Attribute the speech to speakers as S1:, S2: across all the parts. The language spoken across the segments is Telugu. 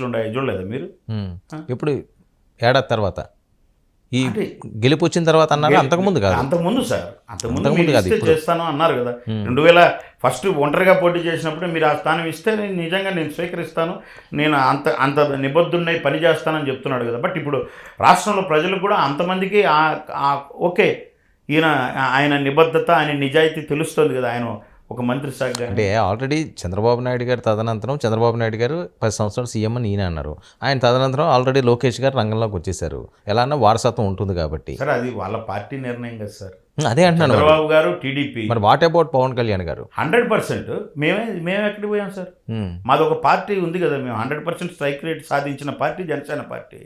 S1: ఉన్నాయి చూడలేదా మీరు?
S2: ఇప్పుడు ఏడాది తర్వాత ఈ
S1: అంటే
S2: గెలుపు వచ్చిన తర్వాత అన్నారు, అంతకుముందు కాదు.
S1: అంతకుముందు సార్, అంతకుముందు
S2: అంతకుముందు
S1: మీరు
S2: కాదు,
S1: ఇస్తే
S2: ఇప్పుడు.
S1: చేస్తాను అన్నారు కదా. 2000 ఫస్ట్ ఒంటరిగా పోటీ చేసినప్పుడు మీరు ఆ స్థానం ఇస్తే నిజంగా నేను స్వీకరిస్తాను, నేను అంత అంత నిబద్ధున్నై పని చేస్తానని చెప్తున్నాడు కదా. బట్ ఇప్పుడు రాష్ట్రంలో ప్రజలకు కూడా అంతమందికి ఓకే, ఆయన నిబద్ధత, ఆయన నిజాయితీ తెలుస్తుంది కదా, ఆయన ఒక మంత్రి శాఖ.
S2: అంటే ఆల్రెడీ చంద్రబాబు నాయుడు గారు తదనంతరం చంద్రబాబు నాయుడు గారు 10 సంవత్సరాలు సీఎం అని ఈయన అన్నారు. ఆయన తదనంతరం ఆల్రెడీ లోకేష్ గారు రంగంలోకి వచ్చేసారు. ఎలా అన్నా వారసత్వం ఉంటుంది కాబట్టి.
S1: సార్ అది వాళ్ళ పార్టీ నిర్ణయం కదా సార్.
S2: అదే అంటున్నాను.
S1: చంద్రబాబు గారు టీడీపీ.
S2: మరి వాట్ అబౌట్ పవన్ కళ్యాణ్ గారు?
S1: 100% మేము ఎక్కడికి పోయాం సార్? మాది ఒక పార్టీ ఉంది కదా, మేము 100% స్ట్రైక్ రేట్ సాధించిన పార్టీ జనసేన పార్టీ.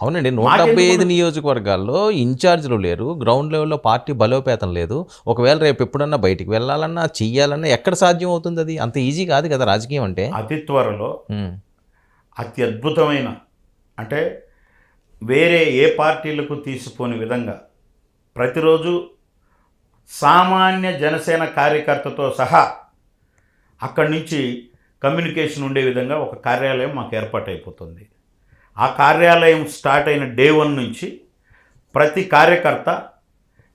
S2: అవునండి, 175 నియోజకవర్గాల్లో ఇన్ఛార్జీలు లేరు, గ్రౌండ్ లెవెల్లో పార్టీ బలోపేతం లేదు. ఒకవేళ రేపు ఎప్పుడన్నా బయటికి వెళ్ళాలన్నా చెయ్యాలన్నా ఎక్కడ సాధ్యం అవుతుంది? అది అంత ఈజీ కాదు కదా రాజకీయం అంటే.
S1: అతి త్వరలో అతి అద్భుతమైన, అంటే వేరే ఏ పార్టీలకు తీసిపోని విధంగా ప్రతిరోజు సామాన్య జనసేన కార్యకర్తతో సహా అక్కడి నుంచి కమ్యూనికేషన్ ఉండే విధంగా ఒక కార్యాలయం మాకు ఏర్పాటైపోతుంది. ఆ కార్యాలయం స్టార్ట్ అయిన డే 1 నుంచి ప్రతి కార్యకర్త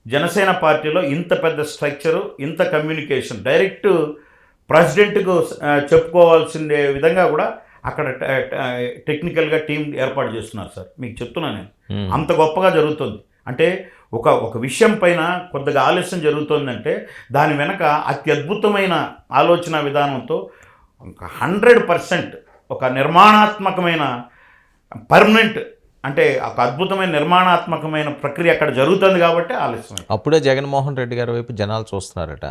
S1: జనసేన పార్టీలో ఇంత పెద్ద స్ట్రక్చరు, ఇంత కమ్యూనికేషన్ డైరెక్ట్ ప్రెసిడెంట్కు చెప్పుకోవాల్సిందే విధంగా కూడా అక్కడ టెక్నికల్గా టీం ఏర్పాటు చేస్తున్నారు సార్. మీకు చెప్తున్నాను నేను, అంత గొప్పగా జరుగుతుంది. అంటే ఒక విషయం పైన కొద్దిగా ఆలస్యం జరుగుతుందంటే దాని వెనక అత్యద్భుతమైన ఆలోచన విధానంతో 100% ఒక నిర్మాణాత్మకమైన పర్మనెంట్, అంటే ఒక అద్భుతమైన నిర్మాణాత్మకమైన ప్రక్రియ అక్కడ జరుగుతుంది కాబట్టి ఆలస్యం.
S2: అప్పుడే జగన్మోహన్ రెడ్డి గారి వైపు జనాలు చూస్తున్నారట.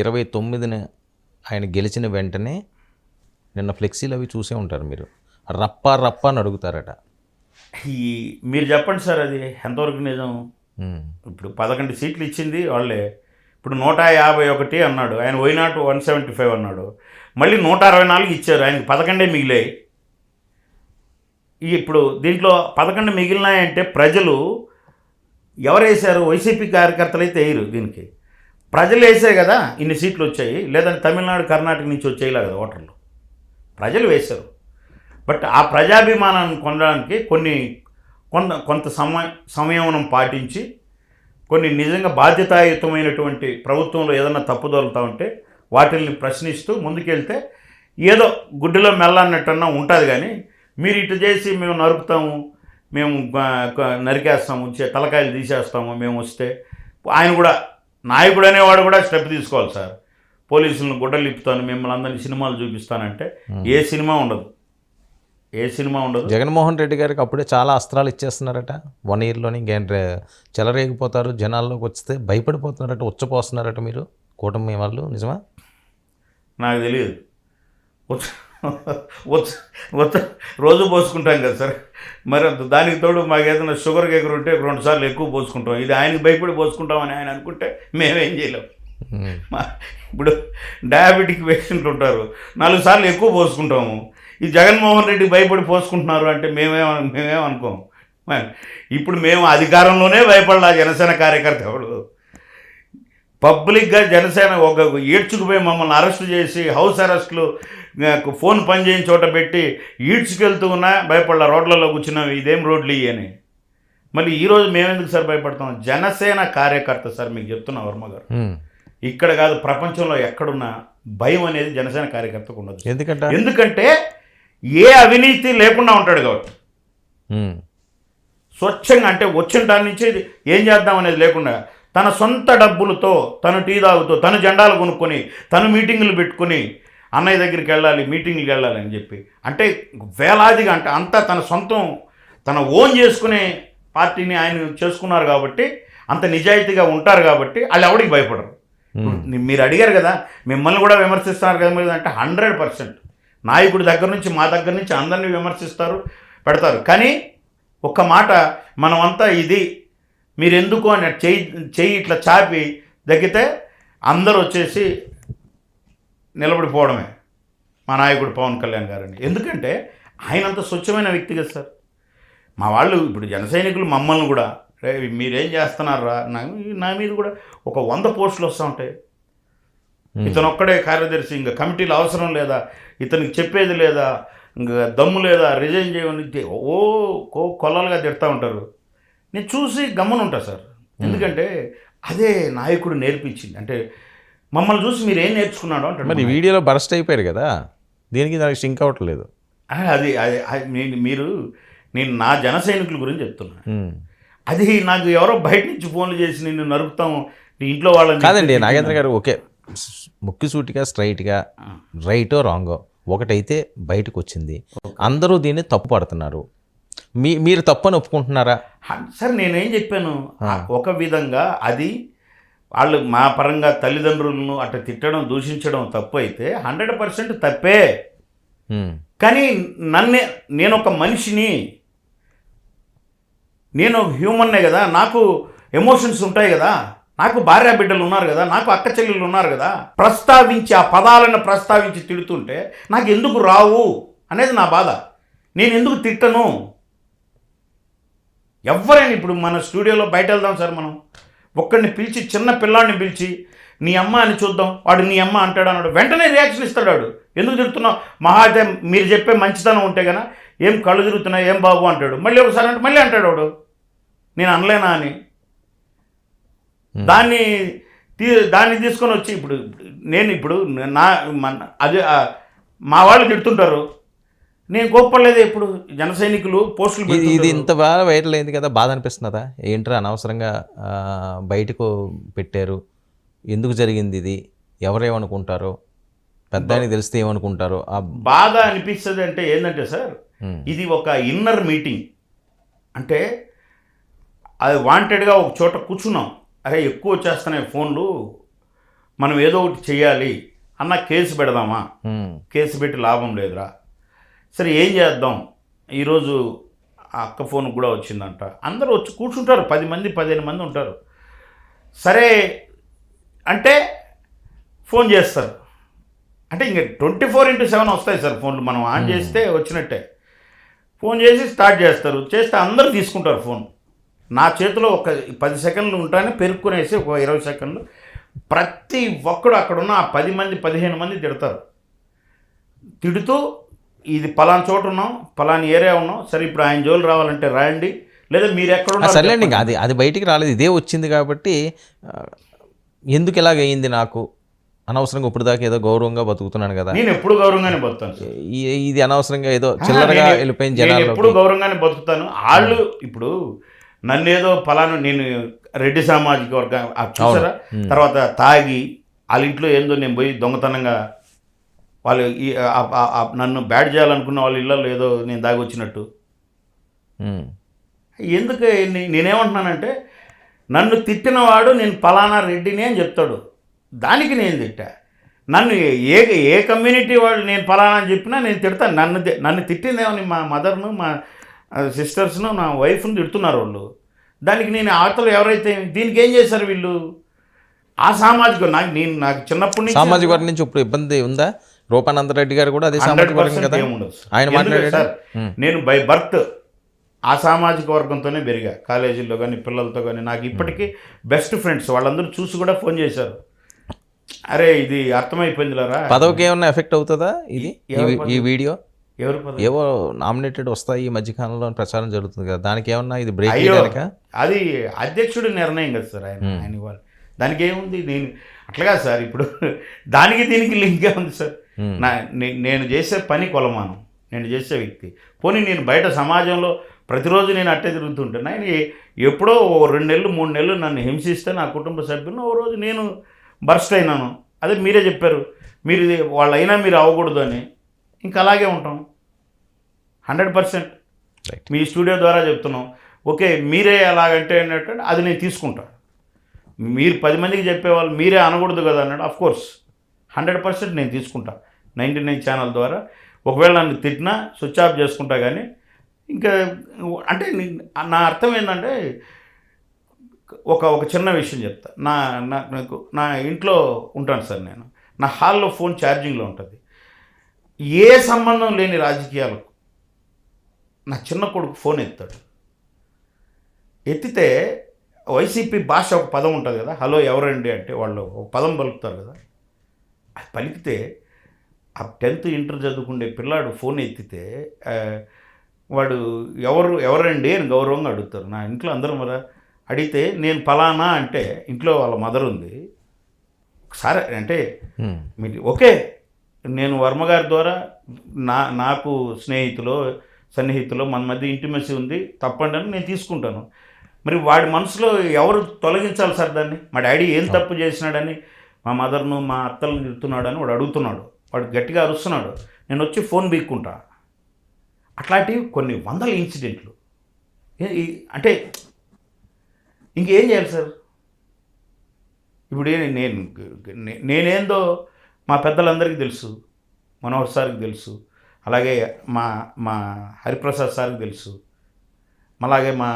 S2: 29న ఆయన గెలిచిన వెంటనే నిన్న ఫ్లెక్సీలు అవి చూసే ఉంటారు మీరు, రప్ప రప్ప అని అడుగుతారట.
S1: మీరు చెప్పండి సార్, అది ఎంతవరకు నిజం? ఇప్పుడు 11 సీట్లు ఇచ్చింది వాళ్ళే. ఇప్పుడు 151 అన్నాడు ఆయన, వైనాట్ 175 అన్నాడు, మళ్ళీ 164 ఇచ్చారు, ఆయనకి 11 మిగిలాయి. ఇప్పుడు దీంట్లో 11 మిగిలినాయంటే ప్రజలు ఎవరు వేశారు? వైసీపీ కార్యకర్తలు అయితే వేయరు, దీనికి ప్రజలు వేసే కదా ఇన్ని సీట్లు వచ్చాయి. లేదంటే తమిళనాడు కర్ణాటక నుంచి వచ్చేలా కదా ఓటర్లు, ప్రజలు వేశారు. బట్ ఆ ప్రజాభిమానాన్ని పొందడానికి కొంత సంయమనం పాటించి, కొన్ని నిజంగా బాధ్యతాయుతమైనటువంటి ప్రభుత్వంలో ఏదైనా తప్పుదోలుతూ ఉంటే వాటిల్ని ప్రశ్నిస్తూ ముందుకెళ్తే ఏదో గుడ్డిలో మెల్లన్నట్టన్నా ఉంటుంది. కానీ మీరు ఇటు చేసి మేము నరుకుతాము, మేము నరికేస్తాము, తలకాయలు తీసేస్తాము మేము వస్తే, ఆయన కూడా నాయకుడు అనేవాడు కూడా స్టెప్ తీసుకోవాలి సార్. పోలీసులను గుడ్డలు ఇప్పుతాను, మిమ్మల్ని అందరినీ సినిమాలు చూపిస్తానంటే ఏ సినిమా ఉండదు.
S2: జగన్మోహన్ రెడ్డి గారికి అప్పుడే చాలా అస్త్రాలు ఇచ్చేస్తున్నారట. 1 ఇయర్లోని చెలరేగిపోతారు, జనాల్లోకి వస్తే భయపడిపోతున్నారట, ఉచ్చపోస్తున్నారట మీరు కూటమి వాళ్ళు. నిజమా?
S1: నాకు తెలియదు. రోజు పోసుకుంటాం కదా సార్, మరి దానికి తోడు మాకు ఏదైనా షుగర్ కేకర్ ఉంటే 2 సార్లు ఎక్కువ పోసుకుంటాం. ఇది ఆయనకి భయపడి పోసుకుంటామని ఆయన అనుకుంటే మేమేం చేయలేం. ఇప్పుడు డయాబెటిక్ పేషెంట్లు ఉంటారు, 4 సార్లు ఎక్కువ పోసుకుంటాము. ఈ జగన్మోహన్ రెడ్డి భయపడి పోసుకుంటున్నారు అంటే మేమేమనుకోము. ఇప్పుడు మేము అధికారంలోనే భయపడలా జనసేన కార్యకర్త ఎవడు. పబ్లిక్గా జనసేన ఒక ఈడ్చుకుపోయి మమ్మల్ని అరెస్టు చేసి హౌస్ అరెస్టులు, ఫోన్ పనిచేయని చోట పెట్టి ఈడ్చుకెళ్తూ ఉన్నా భయపడలా, రోడ్లలో కూర్చున్నాం ఇదేం రోడ్లు అని. మళ్ళీ ఈరోజు మేమెందుకు సార్ భయపడతాం? జనసేన కార్యకర్త సార్, మీకు చెప్తున్నా వర్మ గారు, ఇక్కడ కాదు ప్రపంచంలో ఎక్కడున్నా భయం అనేది జనసేన కార్యకర్తకు ఉండదు. ఎందుకంటే ఏ అవినీతి లేకుండా ఉంటాడు కాబట్టి, స్వచ్ఛంగా, అంటే వచ్చిన దాని నుంచి ఏం చేద్దాం అనేది లేకుండా తన సొంత డబ్బులతో తను టీ తాగుతూ, తను జెండాలు కొనుక్కొని, తను మీటింగులు పెట్టుకుని అన్నయ్య దగ్గరికి వెళ్ళాలి, మీటింగ్కి వెళ్ళాలి అని చెప్పి, అంటే వేలాదిగా, అంటే అంతా తన సొంతం, తన ఓన్ చేసుకునే పార్టీని ఆయన చేసుకున్నారు కాబట్టి, అంత నిజాయితీగా ఉంటారు కాబట్టి వాళ్ళు ఎవరికి భయపడరు. మీరు అడిగారు కదా, మిమ్మల్ని కూడా విమర్శిస్తారు కదా మీరు అంటే 100% నాయకుడి దగ్గర నుంచి మా దగ్గర నుంచి అందరినీ విమర్శిస్తారు, పెడతారు. కానీ ఒక్క మాట, మనమంతా ఇది మీరు ఎందుకు అని చెయ్యి ఇట్లా చాపి దగ్గితే అందరూ వచ్చేసి నిలబడిపోవడమే మా నాయకుడు పవన్ కళ్యాణ్ గారని. ఎందుకంటే ఆయన అంత స్వచ్ఛమైన వ్యక్తి కదా సార్. మా వాళ్ళు ఇప్పుడు జన సైనికులు మమ్మల్ని కూడా, రే మీరేం చేస్తున్నారా, నా మీద కూడా ఒక 100 పోస్టులు వస్తూ ఉంటాయి. ఇతను ఒక్కడే కార్యదర్శి, ఇంకా కమిటీలు అవసరం లేదా, ఇతనికి చెప్పేది లేదా, ఇంకా దమ్ము లేదా రిజైన్ చేయమని కొల్లలుగా తిడతా ఉంటారు. నేను చూసి గమ్మున ఉంటా సార్. ఎందుకంటే అదే నాయకుడు నేర్పించింది. అంటే మమ్మల్ని చూసి మీరు ఏం నేర్చుకున్నాడో అంటాడు.
S2: మరి వీడియోలో బరస్ట్ అయిపోయారు కదా, దీనికి దానికి సింక్ అవ్వట్లేదు.
S1: అది నేను నా జన సైనికుల గురించి చెప్తున్నా. అది నాకు ఎవరో బయట నుంచి ఫోన్లు చేసి నిన్ను నరుకుతాం నీ ఇంట్లో వాళ్ళని
S2: కాదండి నాగేంద్ర గారు, ఓకే ముక్కిసూటిగా స్ట్రైట్గా రైటో రాంగో ఒకటైతే బయటకు వచ్చింది, అందరూ దీన్ని తప్పు పడుతున్నారు, మీరు తప్పని ఒప్పుకుంటున్నారా?
S1: సార్ నేనేం చెప్పాను, ఒక విధంగా అది వాళ్ళు మా పరంగా తల్లిదండ్రులను అట్లా తిట్టడం దూషించడం తప్పు అయితే 100% తప్పే. కానీ నేను ఒక మనిషిని, నేను హ్యూమన్నే కదా, నాకు ఎమోషన్స్ ఉంటాయి కదా, నాకు భార్య బిడ్డలు ఉన్నారు కదా, నాకు అక్క చెల్లెళ్ళు ఉన్నారు కదా, ప్రస్తావించి ఆ పదాలను ప్రస్తావించి తిడుతుంటే నాకు ఎందుకు రావు అనేది నా బాధ. నేను ఎందుకు తిట్టను? ఎవరైనా ఇప్పుడు మన స్టూడియోలో బయట వెళ్దాం సార్, మనం ఒక్కడిని పిలిచి చిన్న పిల్లాడిని పిలిచి నీ అమ్మ అని చూద్దాం, వాడు నీ అమ్మ అంటాడు అన్నాడు, వెంటనే రియాక్షన్ ఇస్తాడు. వాడు ఎందుకు తిడుతున్నావు, మహాతే మీరు చెప్పే మంచితనం ఉంటే కన్నా ఏం కళ్ళు తిరుగుతున్నాయి ఏం బాబు అంటాడు, మళ్ళీ ఒకసారి అంటే మళ్ళీ అంటాడు వాడు నేను అనలేనా అని. దాన్ని తీసుకొని వచ్చి ఇప్పుడు అదే మా వాళ్ళు తిడుతుంటారు, నేను కోప్పడలేదు. ఇప్పుడు జన సైనికులు పోస్టులు
S2: ఇది ఇంత బాగా వైరల్ అయింది కదా, బాధ అనిపిస్తున్నదా? ఏంట్రా అనవసరంగా బయటకు పెట్టారు, ఎందుకు జరిగింది ఇది, ఎవరేమనుకుంటారో, పెద్ద అని తెలిస్తే ఏమనుకుంటారో
S1: బాధ అనిపిస్తుంది. అంటే ఏంటంటే సార్, ఇది ఒక ఇన్నర్ మీటింగ్. అంటే అది వాంటెడ్గా ఒక చోట కూర్చున్నాం, అరే ఎక్కువ వచ్చేస్తున్నాయి ఫోన్లు, మనం ఏదో ఒకటి చెయ్యాలి అన్న, కేసు పెడదామా, కేసు పెట్టి లాభం లేదురా, సరే ఏం చేద్దాం, ఈరోజు ఆ అక్క ఫోన్ కూడా వచ్చిందంట, అందరూ వచ్చి కూర్చుంటారు, 10 మంది 15 మంది ఉంటారు. సరే అంటే ఫోన్ చేస్తారు, అంటే ఇంక 24/7 వస్తాయి సార్ ఫోన్లు, మనం ఆన్ చేస్తే వచ్చినట్టే. ఫోన్ చేసి స్టార్ట్ చేస్తారు, చేస్తే అందరూ తీసుకుంటారు ఫోన్. నా చేతిలో ఒక 10 సెకండ్లు ఉంటానే పెరుక్కునేసి ఒక 20 సెకండ్లు ప్రతి ఒక్కడు అక్కడున్న ఆ 10 మంది 15 మంది తిడతారు. తిడుతూ ఇది పలానా చోట ఉన్నాం, పలానా ఏరియా ఉన్నాం, సరే ఇప్పుడు ఆయన జోలు రావాలంటే రాయండి, లేదా మీరు ఎక్కడ
S2: సర్లేండి. అది బయటికి రాలేదు, ఇదే వచ్చింది కాబట్టి ఎందుకు ఇలాగ అయ్యింది నాకు, అనవసరంగా ఇప్పుడు దాకా ఏదో గౌరవంగా బతుకుతున్నాను కదా,
S1: నేను ఎప్పుడు గౌరవంగానే బతుకుతాను,
S2: ఇది అనవసరంగా ఏదో చిల్లరగా వెళ్ళిపోయిన జనాలు,
S1: ఎప్పుడు గౌరవంగానే బతుకుతాను. వాళ్ళు ఇప్పుడు నన్ను ఏదో ఫలానా, నేను రెడ్డి సామాజిక వర్గం చూసారా, తర్వాత తాగి వాళ్ళ ఇంట్లో ఏందో నేను పోయి దొంగతనంగా వాళ్ళు నన్ను బ్యాడ్ చేయాలనుకున్న వాళ్ళ ఇళ్ళల్లో ఏదో నేను దాగి వచ్చినట్టు. ఎందుకు నేనేమంటున్నానంటే, నన్ను తిట్టినవాడు నేను ఫలానా రెడ్డిని అని చెప్తాడు, దానికి నేను తిట్టా. నన్ను ఏ కమ్యూనిటీ వాడు నేను ఫలానా అని చెప్పినా నేను తిడతాను. నన్ను తిట్టిందేమని మా మదర్ను, మా సిస్టర్స్ను, నా వైఫ్ను తిడుతున్నారు వాళ్ళు. దానికి నేను అవతలు ఎవరైతే దీనికి ఏం చేశారు వీళ్ళు, ఆ సామాజిక నాకు చిన్నప్పటి నుంచి
S2: సామాజిక వర్గం నుంచి ఇప్పుడు ఇబ్బంది ఉందా? రూపానందరెడ్డి గారు కూడా అదే సామాజిక వర్గం కదా, ఆయన మాట్లాడారు.
S1: నేను బై బర్త్ ఆ సామాజిక వర్గంతోనే పెరిగా, కాలేజీల్లో కానీ పిల్లలతో కానీ. నాకు ఇప్పటికీ బెస్ట్ ఫ్రెండ్స్ వాళ్ళందరూ చూసి కూడా ఫోన్ చేశారు, అరే ఇది అర్థమైపోయిందిలేరా.
S2: పదవికి ఏమన్నా ఎఫెక్ట్ అవుతుందా ఇది, ఈ వీడియో?
S1: ఎవరు
S2: ఏవో నామినేటెడ్ వస్తాయి ఈ మధ్యకాలంలో ప్రచారం జరుగుతుంది కదా, దానికి ఏమన్నా ఇది బ్రేక్ అయ్యాక?
S1: అది అధ్యక్షుడి నిర్ణయం కదా సార్, ఆయన వాళ్ళు, దానికి ఏముంది. నేను అట్లాగా సార్, ఇప్పుడు దానికి దీనికి లింకే ఉంది సార్. నేను చేసే పని కొలమానం, నేను చేసే వ్యక్తి. పోనీ నేను బయట సమాజంలో ప్రతిరోజు నేను అట్టే తిరుగుతుంటాను. ఆయన ఎప్పుడో 2 నెలలు 3 నెలలు నన్ను హింసిస్తే నా కుటుంబ సభ్యులను ఓ రోజు నేను బర్స్ట్ అయినాను. అదే మీరే చెప్పారు, మీరు వాళ్ళైనా మీరు అవ్వకూడదు అని. ఇంకా అలాగే ఉంటాం 100%. మీ స్టూడియో ద్వారా చెప్తున్నాం, ఓకే మీరే అలాగంటే అన్నట్టు అది నేను తీసుకుంటాను. మీరు 10 మందికి చెప్పేవాళ్ళు మీరే అనకూడదు కదా అన్నాడు, అఫ్కోర్స్ 100% నేను తీసుకుంటా. 99 ఛానల్ ద్వారా ఒకవేళ నన్ను తిట్టినా స్విచ్ ఆఫ్ చేసుకుంటా. కానీ ఇంకా అంటే నా అర్థం ఏంటంటే, ఒక చిన్న విషయం చెప్తా. నాకు నా ఇంట్లో ఉంటాను సార్, నేను నా హాల్లో ఫోన్ ఛార్జింగ్లో ఉంటుంది. ఏ సంబంధం లేని రాజకీయాలకు నా చిన్న కొడుకు ఫోన్ ఎత్తాడు. ఎత్తితే వైసీపీ భాష ఒక పదం ఉంటుంది కదా, హలో ఎవరండి అంటే వాళ్ళు ఒక పదం పలుకుతారు కదా, అది పలికితే ఆ 10th ఇంటర్ చదువుకునే పిల్లాడు ఫోన్ ఎత్తితే వాడు ఎవరండి అని గౌరవంగా అడుగుతారు. నా ఇంట్లో అందరూ మరి అడిగితే నేను ఫలానా అంటే ఇంట్లో వాళ్ళ మదర్ ఉంది. సరే అంటే మీరు ఓకే, నేను వర్మగారి ద్వారా నాకు స్నేహితులు సన్నిహితులు మన మధ్య ఇంటిమసీ ఉంది, తప్పండి అని నేను తీసుకుంటాను. మరి వాడి మనసులో ఎవరు తొలగించాలి సార్ దాన్ని? మా డాడీ ఏం తప్పు చేసినాడని మా మదర్ను మా అత్తలను తిడుతున్నాడని వాడు అడుగుతున్నాడు, వాడు గట్టిగా అరుస్తున్నాడు, నేను వచ్చి ఫోన్ బీక్కుంటా. అట్లాంటివి కొన్ని వందల ఇన్సిడెంట్లు. అంటే ఇంకేం చేయాలి సార్? ఇప్పుడు నేనేందో మా పెద్దలందరికీ తెలుసు, మనోహర్ సార్కి తెలుసు, అలాగే మా హరిప్రసాద్ సార్కి తెలుసు, అలాగే మా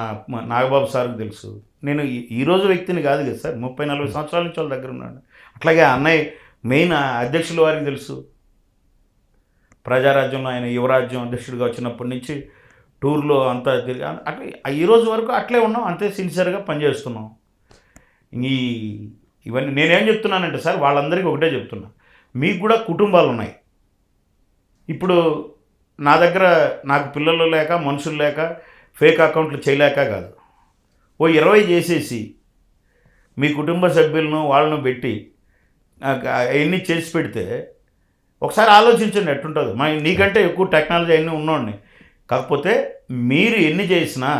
S1: నాగబాబు సార్కి తెలుసు. నేను ఈరోజు వ్యక్తిని కాదు కదా సార్, 30-40 సంవత్సరాల నుంచి వాళ్ళ దగ్గర ఉన్నాను. అట్లాగే అన్నయ్య మెయిన్ అధ్యక్షుల వారికి తెలుసు. ప్రజారాజ్యంలో ఆయన యువరాజ్యం అధ్యక్షుడిగా వచ్చినప్పటి నుంచి టూర్లో అంతా తిరిగి అట్లా ఈరోజు వరకు అట్లే ఉన్నాం, అంతే సిన్సియర్గా పనిచేస్తున్నాం. ఇవన్నీ నేనేం చెప్తున్నానంటే సార్, వాళ్ళందరికీ ఒకటే చెప్తున్నా, మీకు కూడా కుటుంబాలు ఉన్నాయి. ఇప్పుడు నా దగ్గర నాకు పిల్లలు లేక మనుషులు లేక ఫేక్ అకౌంట్లు చేయలేక కాదు, 20 చేసేసి మీ కుటుంబ సభ్యులను వాళ్ళను పెట్టి అవన్నీ చేసి పెడితే ఒకసారి ఆలోచించండి ఎట్టుంటుందో. నీకంటే ఎక్కువ టెక్నాలజీ అన్నీ ఉన్నోడిని, కాకపోతే మీరు ఎన్ని చేసినా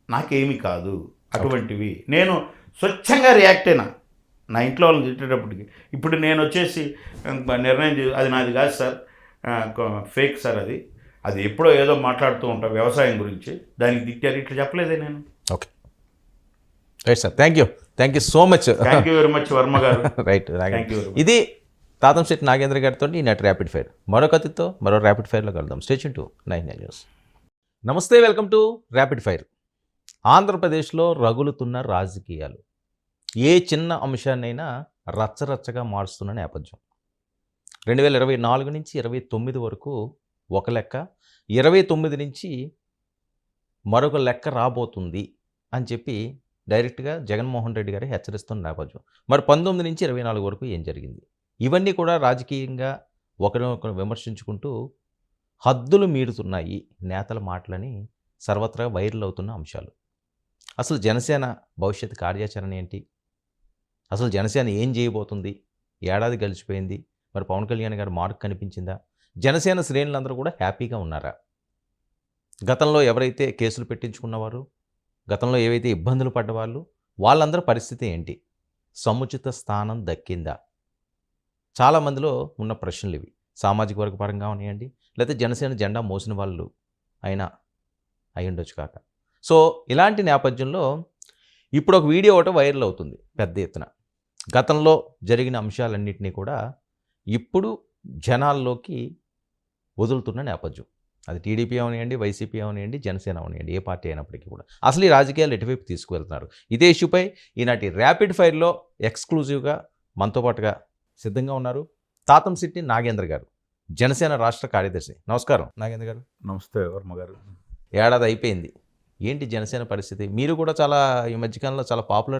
S1: నాకేమీ కాదు. అటువంటివి నేను స్వచ్ఛంగా రియాక్ట్ అయినా నా ఇంట్లో వాళ్ళని తిట్టేటప్పటికి. ఇప్పుడు నేను వచ్చేసి నిర్ణయం అది నాది కాదు సార్, ఫేక్ సార్, అది ఎప్పుడో ఏదో మాట్లాడుతూ ఉంటా వ్యవసాయం గురించి, దానికి తిట్టారు, ఇట్లా చెప్పలేదే నేను.
S2: Okay, right sir, thank you so much.
S1: Thank you very much Varma గారు.
S2: Right,
S1: thank you.
S2: ఇది తాతంశెట్టి నాగేంద్ర గారితో ఈనాటి ర్యాపిడ్ ఫైర్. మరొక అతిథితో మరో ర్యాపిడ్ ఫైర్లో కలుద్దాం. Stay tune to 9 news. నమస్తే, వెల్కమ్ టు ర్యాపిడ్ ఫైర్. ఆంధ్రప్రదేశ్లో రగులుతున్న రాజకీయాలు ఏ చిన్న అంశాన్నైనా రచ్చరచ్చగా మారుస్తున్న నేపథ్యం. 2024 నుంచి 29 వరకు ఒక లెక్క, 29 నుంచి మరొక లెక్క రాబోతుంది అని చెప్పి డైరెక్ట్గా జగన్మోహన్ రెడ్డి గారు హెచ్చరిస్తున్న నేపథ్యం. మరి 19 నుంచి 24 వరకు ఏం జరిగింది? ఇవన్నీ కూడా రాజకీయంగా ఒకరినొకరు విమర్శించుకుంటూ హద్దులు మీరుతున్నాయి నేతల మాటలని సర్వత్రా వైరల్ అవుతున్న అంశాలు. అసలు జనసేన భవిష్యత్ కార్యాచరణ ఏంటి? అసలు జనసేన ఏం చేయబోతుంది? ఏడాది గడిచిపోయింది, మరి పవన్ కళ్యాణ్ గారు మార్క్ కనిపించిందా? జనసేన శ్రేణులందరూ కూడా హ్యాపీగా ఉన్నారా? గతంలో ఎవరైతే కేసులు పెట్టించుకున్నవారు, గతంలో ఏవైతే ఇబ్బందులు పడ్డవాళ్ళు, వాళ్ళందరి పరిస్థితి ఏంటి? సముచిత స్థానం దక్కిందా? చాలామందిలో ఉన్న ప్రశ్నలు ఇవి. సామాజిక వర్గ పరంగా ఉన్నాయండి, లేకపోతే జనసేన జెండా మోసిన వాళ్ళు అయినా అయి ఉండొచ్చు కాక. సో ఇలాంటి నేపథ్యంలో ఇప్పుడు ఒక వీడియో ఒకటి వైరల్ అవుతుంది పెద్ద ఎత్తున. గతంలో జరిగిన అంశాలన్నింటినీ కూడా ఇప్పుడు జనాల్లోకి వదులుతున్న నేపథ్యం. అది టీడీపీ అవనివ్వండి, వైసీపీ అవనివ్వండి, జనసేన అవనివ్వండి, ఏ పార్టీ అయినప్పటికీ కూడా అసలు ఈ రాజకీయాలు ఎటువైపు తీసుకువెళ్తున్నారు? ఇదే ఇష్యూపై ఈనాటి ర్యాపిడ్ ఫైర్లో ఎక్స్క్లూజివ్గా మనతో పాటుగా సిద్ధంగా ఉన్నారు తాతంశెట్టి నాగేంద్ర గారు, జనసేన రాష్ట్ర కార్యదర్శి. నమస్కారం నాగేంద్ర గారు.
S1: నమస్తే వర్మ గారు.
S2: ఏడాది అయిపోయింది, ఏంటి జనసేన పరిస్థితి? మీరు కూడా చాలా ఈ మధ్యకాలంలో చాలా పాపులర్